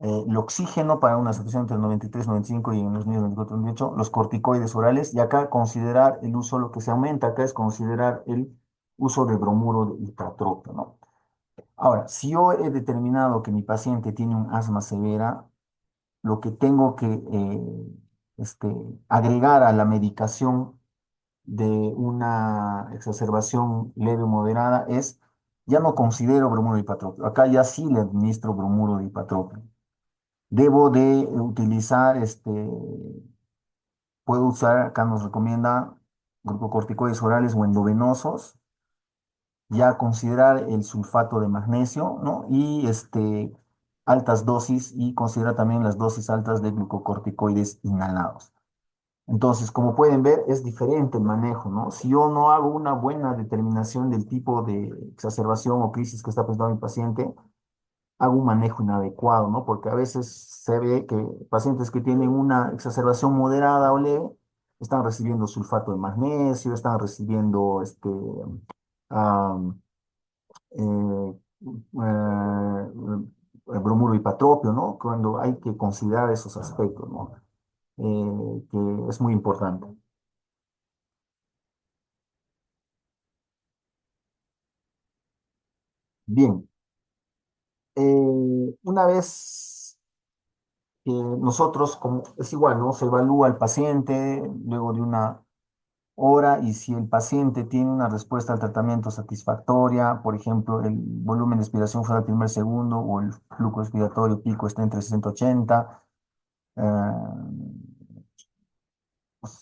el oxígeno para una saturación entre 93 y 95 y en los niños 94 98, los corticoides orales, y acá considerar el uso, lo que se aumenta acá es considerar el uso de bromuro de hipertropio, ¿no? Ahora, si yo he determinado que mi paciente tiene un asma severa, lo que tengo que agregar a la medicación de una exacerbación leve o moderada es, ya no considero bromuro de hipatropio, acá ya sí le administro bromuro de hipatropio. Debo de utilizar, puedo usar, acá nos recomienda glucocorticoides orales o endovenosos, ya considerar el sulfato de magnesio, ¿no? Y altas dosis y considerar también las dosis altas de glucocorticoides inhalados. Entonces, como pueden ver, es diferente el manejo, ¿no? Si yo no hago una buena determinación del tipo de exacerbación o crisis que está presentando mi paciente, hago un manejo inadecuado, ¿no? Porque a veces se ve que pacientes que tienen una exacerbación moderada o leve están recibiendo sulfato de magnesio, están recibiendo am, bromuro hipatropio, ¿no? Cuando hay que considerar esos aspectos, ¿no? Que es muy importante. Bien, una vez que nosotros, como es igual, ¿no? Se evalúa al paciente luego de una hora y si el paciente tiene una respuesta al tratamiento satisfactoria, por ejemplo, el volumen de expiración fuera del primer segundo o el flujo expiratorio pico está entre 60 y 80,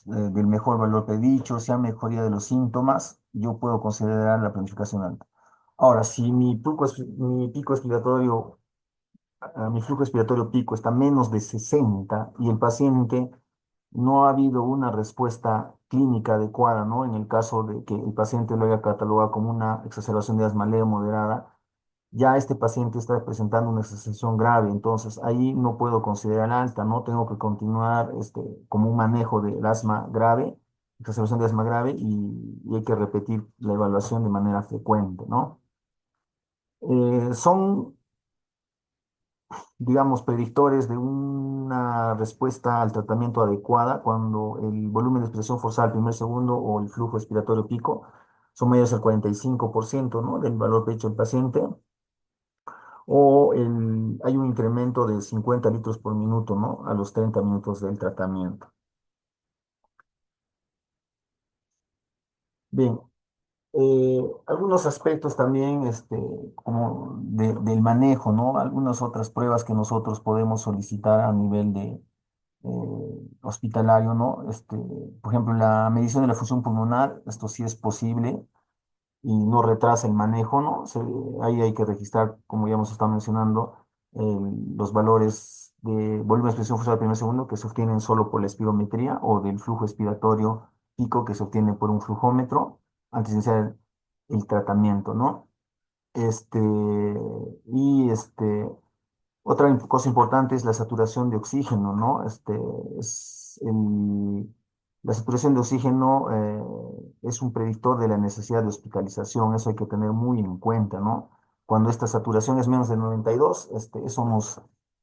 del mejor valor predicho, sea mejoría de los síntomas, yo puedo considerar la planificación alta. Ahora, si mi pico expiratorio, mi flujo expiratorio pico está menos de 60 y el paciente no ha habido una respuesta clínica adecuada, ¿no? En el caso de que el paciente lo haya catalogado como una exacerbación de asma leve o moderada, ya este paciente está presentando una exacerbación grave, entonces ahí no puedo considerar alta, ¿no? Tengo que continuar como un manejo del asma grave, exacerbación de asma grave, y hay que repetir la evaluación de manera frecuente, ¿no? Son, digamos, predictores de una respuesta al tratamiento adecuada cuando el volumen de expiración forzada al primer segundo o el flujo expiratorio pico son mayores al 45%, ¿no? Del valor pecho del paciente, o hay un incremento de 50 litros por minuto, ¿no? A los 30 minutos del tratamiento. Bien, algunos aspectos también, como del manejo, ¿no? Algunas otras pruebas que nosotros podemos solicitar a nivel de hospitalario, ¿no? Por ejemplo, la medición de la función pulmonar, esto sí es posible y no retrasa el manejo, ¿no? Ahí hay que registrar, como ya hemos estado mencionando, los valores de volumen de expresión forzada al primer segundo que se obtienen solo por la espirometría o del flujo expiratorio pico que se obtiene por un flujómetro antes de iniciar el tratamiento, ¿no? Este, y otra cosa importante es la saturación de oxígeno, ¿no? La saturación de oxígeno es un predictor de la necesidad de hospitalización, eso hay que tener muy en cuenta, ¿no? Cuando esta saturación es menos de 92, eso nos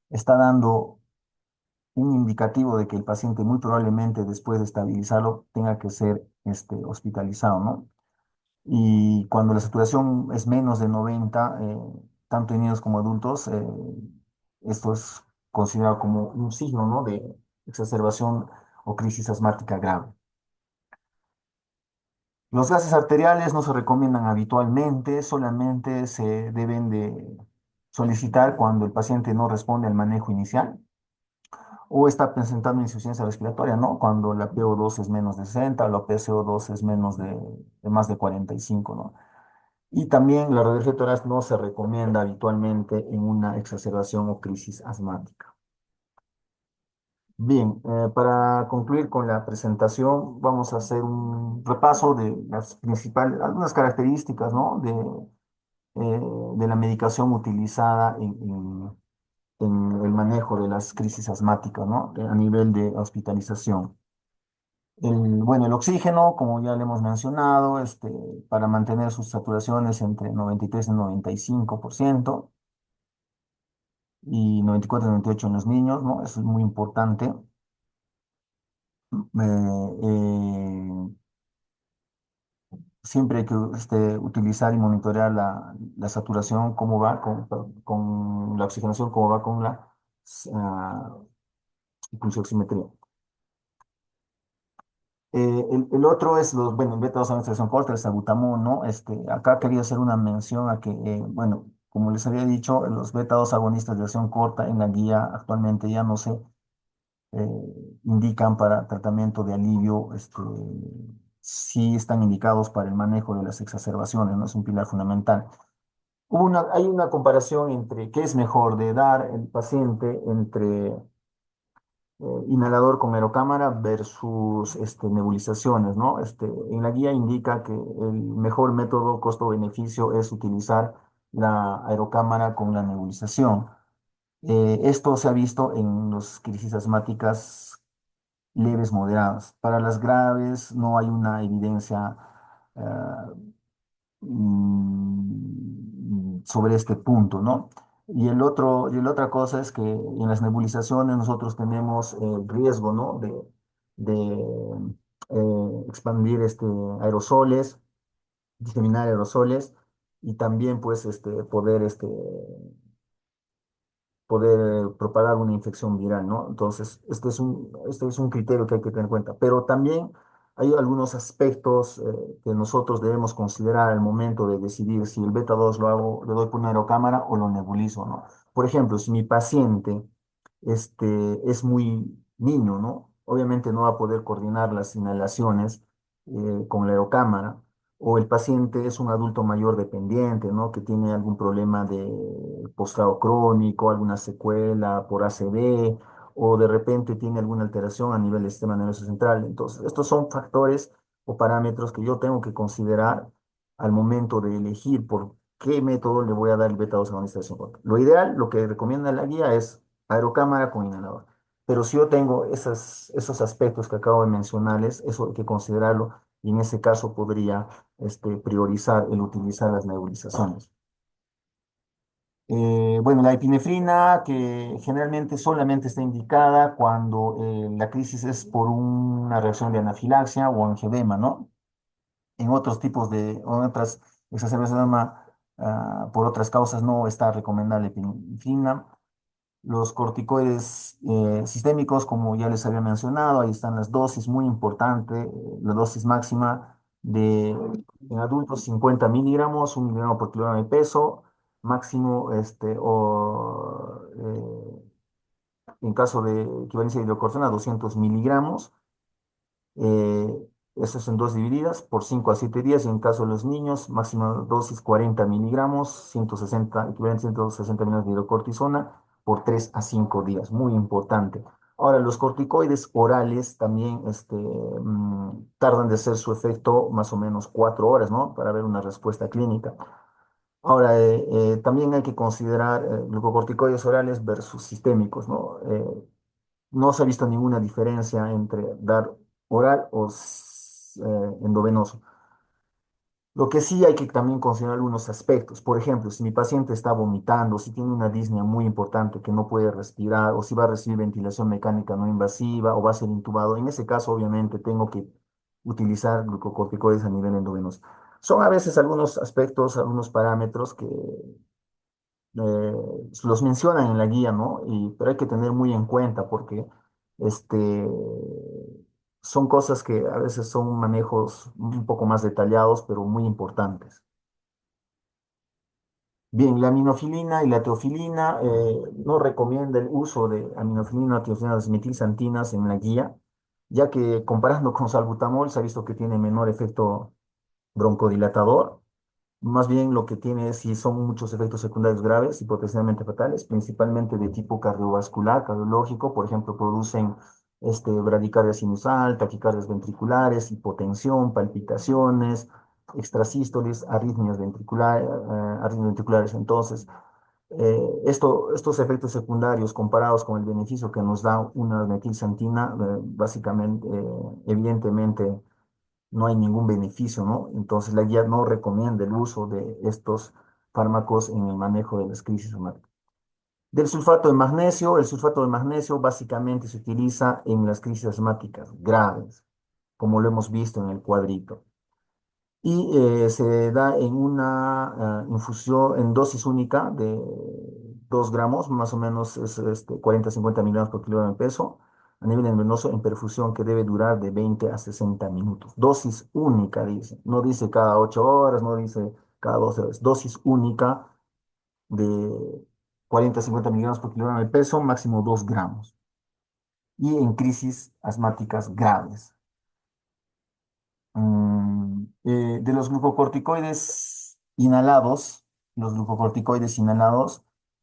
está dando un indicativo de que el paciente muy probablemente después de estabilizarlo tenga que ser hospitalizado, ¿no? Y cuando la saturación es menos de 90, tanto en niños como adultos, esto es considerado como un signo, ¿no? De exacerbación o crisis asmática grave. Los gases arteriales no se recomiendan habitualmente, solamente se deben de solicitar cuando el paciente no responde al manejo inicial o está presentando insuficiencia respiratoria, ¿no? Cuando la PO2 es menos de 60, la PCO2 es menos de más de 45, ¿no? Y también la radiografía torácica no se recomienda habitualmente en una exacerbación o crisis asmática. Bien, para concluir con la presentación, vamos a hacer un repaso de las principales, algunas características, ¿no? De la medicación utilizada en el manejo de las crisis asmáticas, ¿no? A nivel de hospitalización. Bueno, el oxígeno, como ya le hemos mencionado, para mantener sus saturaciones entre 93 y 95%. y 94 y 98 en los niños, ¿no? Eso es muy importante. Siempre hay que utilizar y monitorear la saturación, cómo va con la oxigenación, cómo va con la ah, pulsioximetría. El otro es bueno, el beta 2 administración corta, el salbutamol, ¿no? Acá quería hacer una mención a que, bueno, como les había dicho, los beta 2 agonistas de acción corta en la guía actualmente ya no se indican para tratamiento de alivio, sí están indicados para el manejo de las exacerbaciones, ¿no? Es un pilar fundamental. Hay una comparación entre qué es mejor de dar el paciente entre inhalador con aerocámara versus nebulizaciones, ¿no? En la guía indica que el mejor método costo-beneficio es utilizar la aerocámara con la nebulización. Esto se ha visto en las crisis asmáticas leves moderadas. Para las graves no hay una evidencia eh, sobre este punto, ¿no? Y la otra cosa es que en las nebulizaciones nosotros tenemos el riesgo, ¿no? De expandir aerosoles, diseminar aerosoles y también pues poder propagar una infección viral, ¿no? Entonces, este es un criterio que hay que tener en cuenta. Pero también hay algunos aspectos que nosotros debemos considerar al momento de decidir si el beta 2 lo hago, le doy por una aerocámara o lo nebulizo, ¿no? Por ejemplo, si mi paciente es muy niño, ¿no? Obviamente no va a poder coordinar las inhalaciones con la aerocámara, o el paciente es un adulto mayor dependiente, ¿no? Que tiene algún problema de postrado crónico, alguna secuela por ACV, o de repente tiene alguna alteración a nivel del sistema nervioso central. Entonces, estos son factores o parámetros que yo tengo que considerar al momento de elegir por qué método le voy a dar el beta 2 agonista de soporte. Lo ideal, lo que recomienda la guía es aerocámara con inhalador. Pero si yo tengo esos aspectos que acabo de mencionarles, eso hay que considerarlo y en ese caso podría priorizar el utilizar las nebulizaciones. Bueno, la epinefrina, que generalmente solamente está indicada cuando la crisis es por una reacción de anafilaxia o angioedema, ¿no? En otros tipos o en otras exacerbaciones de asma, por otras causas no está recomendada la epinefrina. Los corticoides sistémicos, como ya les había mencionado, ahí están las dosis, muy importante, la dosis máxima en adultos 50 miligramos, 1 miligramo por kilogramo de peso, máximo, en caso de equivalencia de hidrocortisona, 200 miligramos. Eso es en dos divididas por 5 a 7 días y en caso de los niños, máxima dosis 40 miligramos, 160, equivalente a 160 miligramos de hidrocortisona por 3 a 5 días, muy importante. Ahora, los corticoides orales también tardan de hacer su efecto más o menos 4 horas, ¿no? Para ver una respuesta clínica. Ahora, también hay que considerar glucocorticoides orales versus sistémicos, ¿no? No se ha visto ninguna diferencia entre dar oral o endovenoso. Lo que sí hay que también considerar algunos aspectos. Por ejemplo, si mi paciente está vomitando, si tiene una disnea muy importante que no puede respirar, o si va a recibir ventilación mecánica no invasiva, o va a ser intubado, en ese caso, obviamente, tengo que utilizar glucocorticoides a nivel endovenoso. Son a veces algunos aspectos, algunos parámetros que los mencionan en la guía, ¿no? Pero hay que tener muy en cuenta porque este, son cosas que a veces son manejos un poco más detallados, pero muy importantes. Bien, la aminofilina y la teofilina, no recomienda el uso de aminofilina o teofilina, las metilxantinas en la guía, ya que comparando con salbutamol se ha visto que tiene menor efecto broncodilatador. Más bien lo que tiene es si son muchos efectos secundarios graves y potencialmente fatales, principalmente de tipo cardiovascular, cardiológico, por ejemplo, producen bradicardia sinusal, taquicardias ventriculares, hipotensión, palpitaciones, extrasístoles, arritmias ventriculares. Entonces, estos efectos secundarios comparados con el beneficio que nos da una metilxantina, básicamente, evidentemente, no hay ningún beneficio, ¿no? Entonces la guía no recomienda el uso de estos fármacos en el manejo de las crisis somáticas. Del sulfato de magnesio, el sulfato de magnesio básicamente se utiliza en las crisis asmáticas graves, como lo hemos visto en el cuadrito. Y se da en una infusión en dosis única de 2 gramos, más o menos es 40-50 miligramos por kilogramo de peso, a nivel endovenoso en perfusión que debe durar de 20 a 60 minutos. Dosis única, dice. No dice cada 8 horas, no dice cada 12 horas. Dosis única de 40-50 miligramos por kilogramo de peso, máximo 2 gramos. Y en crisis asmáticas graves. De los glucocorticoides inhalados,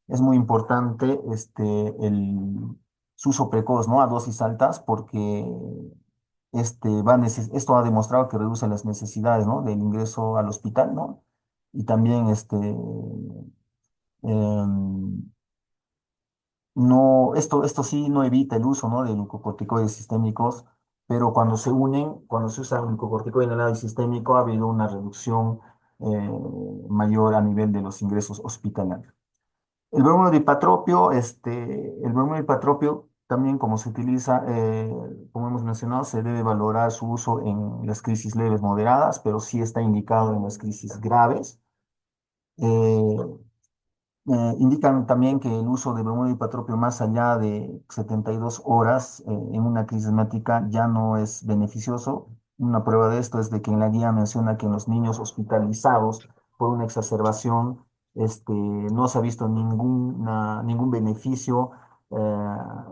es muy importante su uso precoz, ¿no? A dosis altas, porque esto ha demostrado que reduce las necesidades, ¿no? Del ingreso al hospital, ¿no? Y también em, no, esto sí no evita el uso, ¿no? De glucocorticoides sistémicos, pero cuando se unen, cuando se usa glucocorticoide inhalado y sistémico, ha habido una reducción mayor a nivel de los ingresos hospitalarios. El bromuro dipatropio también como se utiliza, como hemos mencionado, se debe valorar su uso en las crisis leves moderadas, pero sí está indicado en las crisis graves. Eh, Indican también que el uso de bromuro dipatropio más allá de 72 horas en una crisis asmática ya no es beneficioso. Una prueba de esto es de que en la guía menciona que en los niños hospitalizados por una exacerbación no se ha visto ningún beneficio a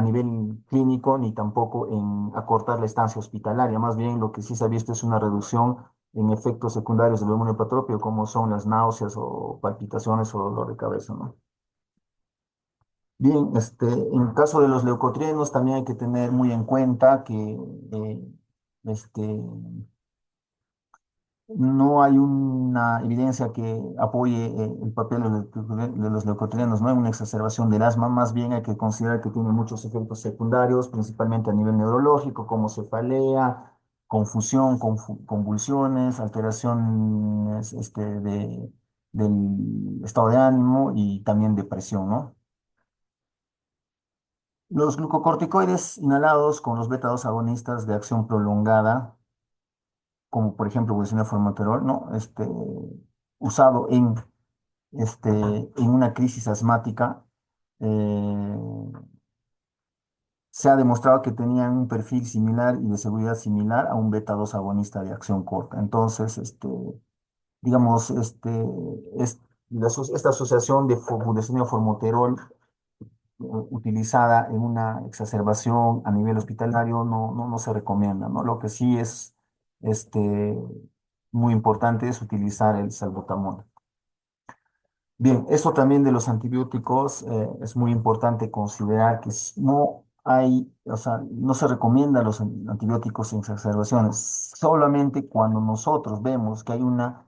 nivel clínico ni tampoco en acortar la estancia hospitalaria. Más bien lo que sí se ha visto es una reducción en efectos secundarios del hormona hipotropio, como son las náuseas o palpitaciones o dolor de cabeza, ¿no? Bien, en caso de los leucotrienos también hay que tener muy en cuenta que este, no hay una evidencia que apoye el papel de los leucotrienos, no hay una exacerbación del asma, más bien hay que considerar que tiene muchos efectos secundarios, principalmente a nivel neurológico, como cefalea, confusión, convulsiones, alteraciones del estado de ánimo y también depresión, ¿no? Los glucocorticoides inhalados con los beta 2 agonistas de acción prolongada como por ejemplo formoterol, ¿no? Usado en una crisis asmática, eh, se ha demostrado que tenían un perfil similar y de seguridad similar a un beta 2 agonista de acción corta. Entonces, digamos, esta asociación de formoterol utilizada en una exacerbación a nivel hospitalario no se recomienda, ¿no? Lo que sí es este, muy importante es utilizar el salbutamol. Bien, esto también de los antibióticos es muy importante considerar que no hay, o sea, no se recomienda los antibióticos en exacerbaciones, solamente cuando nosotros vemos que hay una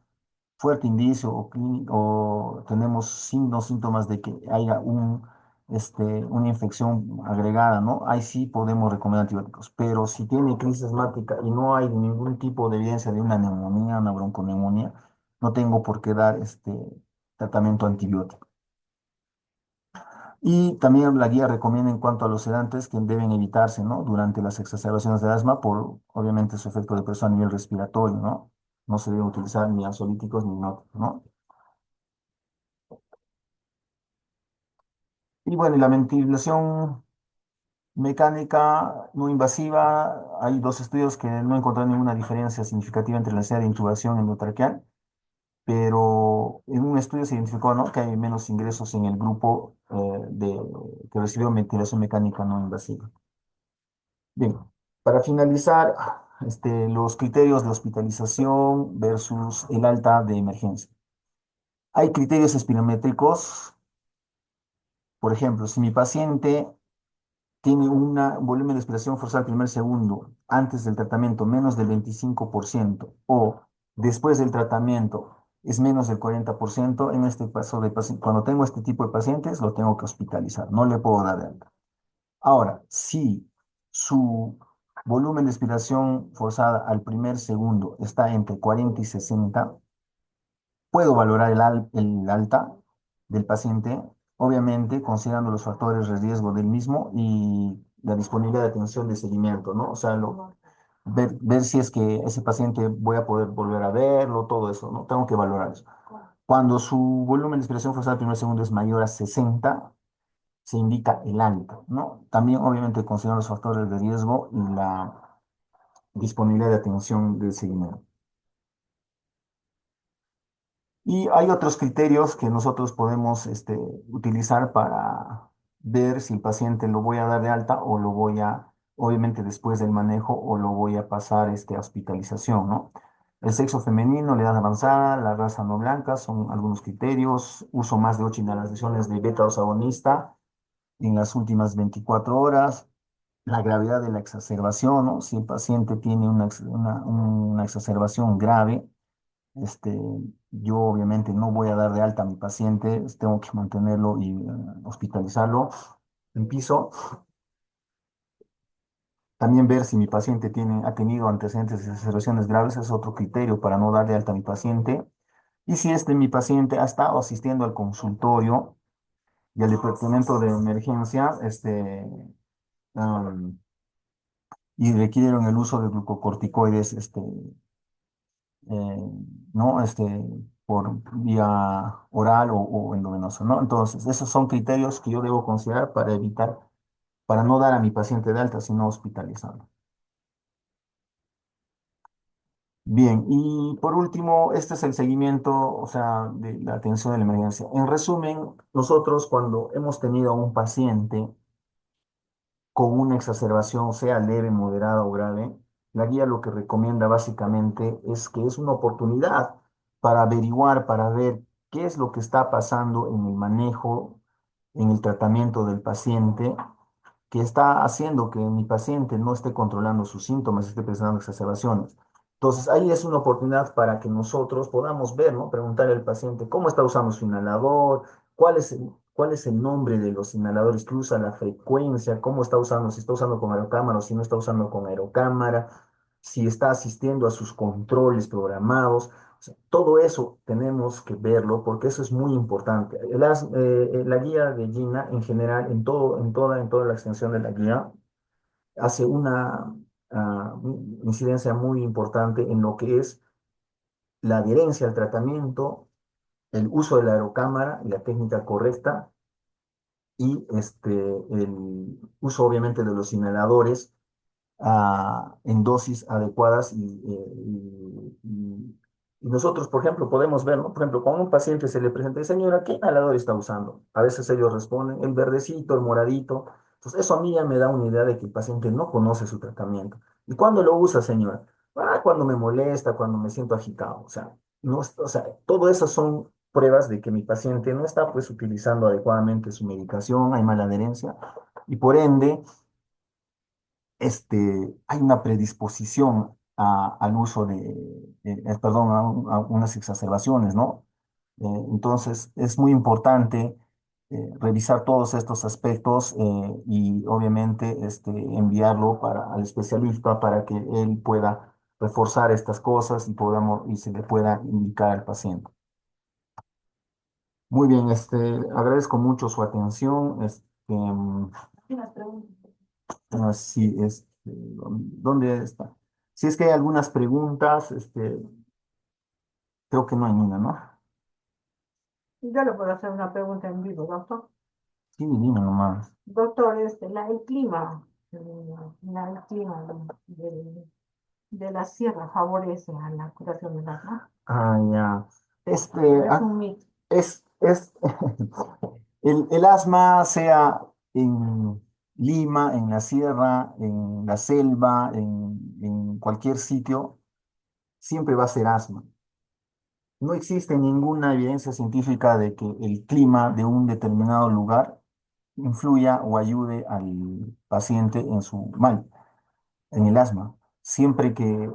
fuerte indicio o tenemos signos, síntomas de que haya una infección agregada, ¿no? Ahí sí podemos recomendar antibióticos, pero si tiene crisis asmática y no hay ningún tipo de evidencia de una neumonía, una bronconeumonía, no tengo por qué dar tratamiento antibiótico. Y también la guía recomienda en cuanto a los sedantes que deben evitarse, ¿no? Durante las exacerbaciones de asma por, obviamente, su efecto depresivo a nivel respiratorio, ¿no? No se deben utilizar ni ansiolíticos ni hipnóticos, ¿no? Y bueno, y la ventilación mecánica no invasiva, hay dos estudios que no encontraron ninguna diferencia significativa entre la necesidad de intubación endotraqueal, pero en un estudio se identificó, ¿no? Que hay menos ingresos en el grupo que recibió ventilación mecánica no invasiva. Bien, para finalizar, los criterios de hospitalización versus el alta de emergencia. Hay criterios espirométricos, por ejemplo, si mi paciente tiene un volumen de expiración forzada al primer segundo antes del tratamiento menos del 25% o después del tratamiento es menos del 40%, en este caso de cuando tengo este tipo de pacientes, lo tengo que hospitalizar, no le puedo dar de alta. Ahora, si su volumen de expiración forzada al primer segundo está entre 40 y 60, puedo valorar el alta del paciente obviamente considerando los factores de riesgo del mismo y la disponibilidad de atención de seguimiento, ¿no? O sea, ver si es que ese paciente voy a poder volver a verlo, todo eso, ¿no? Tengo que valorar eso. Cuando su volumen de respiración forzada al primer segundo es mayor a 60, se indica el alto, ¿no? También, obviamente, considerando los factores de riesgo y la disponibilidad de atención del seguimiento. Y hay otros criterios que nosotros podemos utilizar para ver si el paciente lo voy a dar de alta o lo voy a, obviamente después del manejo, o lo voy a pasar a hospitalización, ¿no? El sexo femenino, la edad avanzada, la raza no blanca son algunos criterios. Uso más de 8 inhalaciones de beta-2 en las últimas 24 horas. La gravedad de la exacerbación, ¿no? Si el paciente tiene una exacerbación grave, este, yo obviamente no voy a dar de alta a mi paciente, tengo que mantenerlo y hospitalizarlo en piso. También ver si mi paciente ha tenido antecedentes de exacerbaciones graves es otro criterio para no dar de alta a mi paciente. Y si mi paciente ha estado asistiendo al consultorio y al departamento de emergencia, um, y requieren el uso de glucocorticoides, eh, ¿no? Por vía oral o endovenosa, ¿no? Entonces, esos son criterios que yo debo considerar para evitar, para no dar a mi paciente de alta, sino hospitalizarlo. Bien, y por último, este es el seguimiento, o sea, de la atención de la emergencia. En resumen, nosotros cuando hemos tenido a un paciente con una exacerbación, sea leve, moderada o grave, la guía lo que recomienda básicamente es que es una oportunidad para averiguar, para ver qué es lo que está pasando en el manejo, en el tratamiento del paciente, que está haciendo que mi paciente no esté controlando sus síntomas, esté presentando exacerbaciones. Entonces, ahí es una oportunidad para que nosotros podamos ver, ¿no? Preguntarle al paciente cómo está usando su inhalador, cuál es el nombre de los inhaladores que usa, la frecuencia, cómo está usando, si está usando con aerocámara o si no está usando con aerocámara, si está asistiendo a sus controles programados. O sea, todo eso tenemos que verlo porque eso es muy importante. La guía de Gina en general, en toda la extensión de la guía, hace una incidencia muy importante en lo que es la adherencia al tratamiento, el uso de la aerocámara y la técnica correcta, y el uso obviamente de los inhaladores en dosis adecuadas y nosotros, por ejemplo, podemos ver, ¿no? Por ejemplo, cuando un paciente se le presenta, señora, ¿qué inhalador está usando? A veces ellos responden, el verdecito, el moradito. Entonces, eso a mí ya me da una idea de que el paciente no conoce su tratamiento. ¿Y cuándo lo usa, señora? Cuando me molesta, cuando me siento agitado. O sea, no, o sea, todo eso son pruebas de que mi paciente no está pues utilizando adecuadamente su medicación, hay mala adherencia y por ende hay una predisposición al uso perdón, a unas exacerbaciones, ¿no? Entonces, es muy importante revisar todos estos aspectos y obviamente enviarlo al especialista para que él pueda reforzar estas cosas y se le pueda indicar al paciente. Muy bien, agradezco mucho su atención. Sí, ¿dónde está? Si es que hay algunas preguntas, creo que no hay ninguna, ¿no? Yo le puedo hacer una pregunta en vivo, doctor. Sí, dime nomás. Doctor, el clima, el clima de la sierra favorece a la curación del asma. Ah, ya. Es un mito. Es, el asma, sea en Lima, en la sierra, en la selva, en cualquier sitio, siempre va a ser asma. No existe ninguna evidencia científica de que el clima de un determinado lugar influya o ayude al paciente en su mal, en el asma. Siempre que,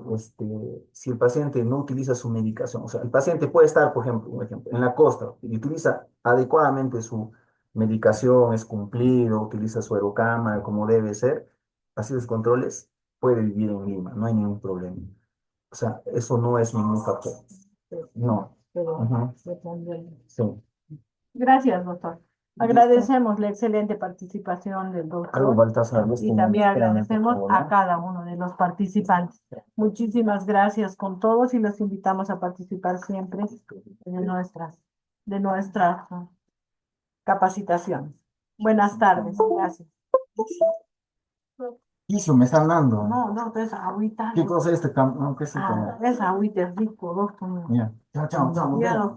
si el paciente no utiliza su medicación, o sea, el paciente puede estar, por ejemplo, un ejemplo, en la costa y utiliza adecuadamente su medicación, es cumplido, utiliza su aerocámara como debe ser, así los controles, puede vivir en Lima, no hay ningún problema. O sea, eso no es ningún factor. No. Pero Ujú. depende. Sí. Gracias, doctor. Agradecemos la excelente participación del Algo, doctor Baltasar, y también agradecemos a cada uno de los participantes. Muchísimas gracias con todos y los invitamos a participar siempre de nuestras capacitaciones. Buenas tardes, gracias. Eso me están dando. No, no, es agüita. ¿Qué cosa es este? No, ¿qué es este? Es agüita, es rico, doctor. Ya, chao, chao, chao. Nos Ya vemos. lo